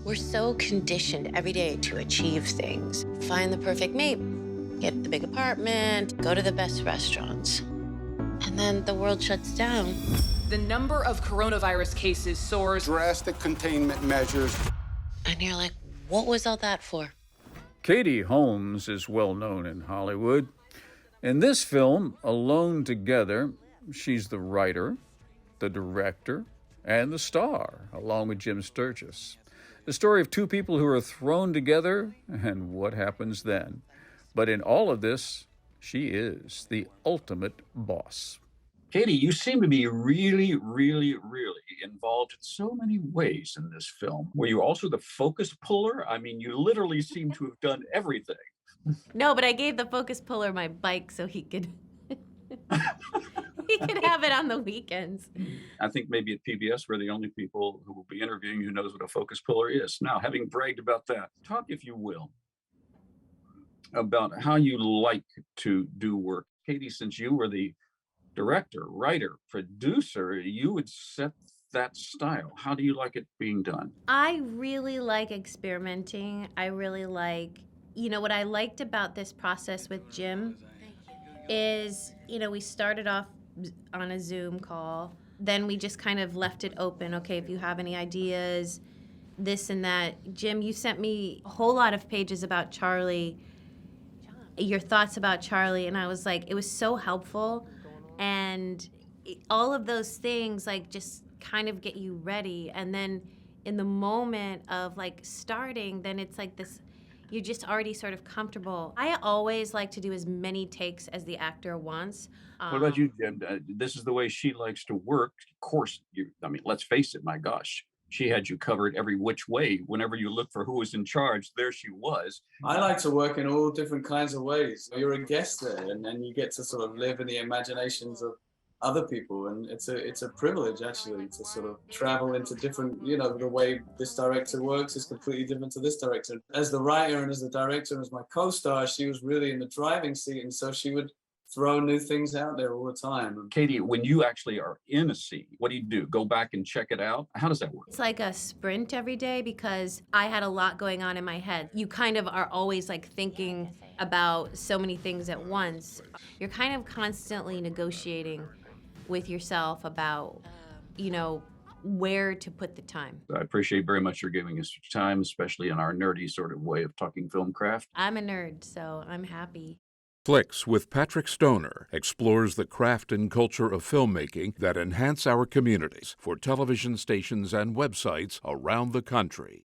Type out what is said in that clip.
We're so conditioned every day to achieve things. Find the perfect mate, get the big apartment, go to the best restaurants. And then the world shuts down. The number of coronavirus cases soars. Drastic containment measures. And you're like, what was all that for? Katie Holmes is well known in Hollywood. In this film, Alone Together, she's the writer, the director, and the star, along with Jim Sturgess. The story of two people who are thrown together and what happens then. But in all of this, she is the ultimate boss. Katie, you seem to be really, really, really involved in so many ways in this film. Were you also the focus puller? I mean, you literally seem to have done everything. No, but I gave the focus puller my bike so he could he could have it on the weekends. I think maybe at PBS, we're the only people who will be interviewing who knows what a focus puller is. Now, having bragged about that, talk, if you will, about how you like to do work. Katie, since you were the director, writer, producer, you would set that style. How do you like it being done? I really like experimenting. I really like, what I liked about this process with Jim is, we started off on a Zoom call. Then we just kind of left it open. Okay, if you have any ideas, this and that. Jim, you sent me a whole lot of pages about Charlie, your thoughts about Charlie, and I was like, it was so helpful. And all of those things just kind of get you ready. And then in the moment of starting, then it's like this, you're just already sort of comfortable. I always like to do as many takes as the actor wants. What about you, Jim? This is the way she likes to work. Of course, let's face it, my gosh. She had you covered every which way. Whenever you looked for who was in charge, there she was. I like to work in all different kinds of ways. You're a guest there, and then you get to sort of live in the imaginations of other people, and it's a privilege actually to sort of travel into different, the way this director works is completely different to this director. As the writer and as the director and as my co-star, she was really in the driving seat, and so she would throw new things out there all the time. Katie, when you actually are in a scene, what do? Go back and check it out? How does that work? It's like a sprint every day because I had a lot going on in my head. You kind of are always thinking about so many things at once. You're kind of constantly negotiating with yourself about, where to put the time. I appreciate very much your giving us your time, especially in our nerdy sort of way of talking film craft. I'm a nerd, so I'm happy. Flicks with Patrick Stoner explores the craft and culture of filmmaking that enhance our communities for television stations and websites around the country.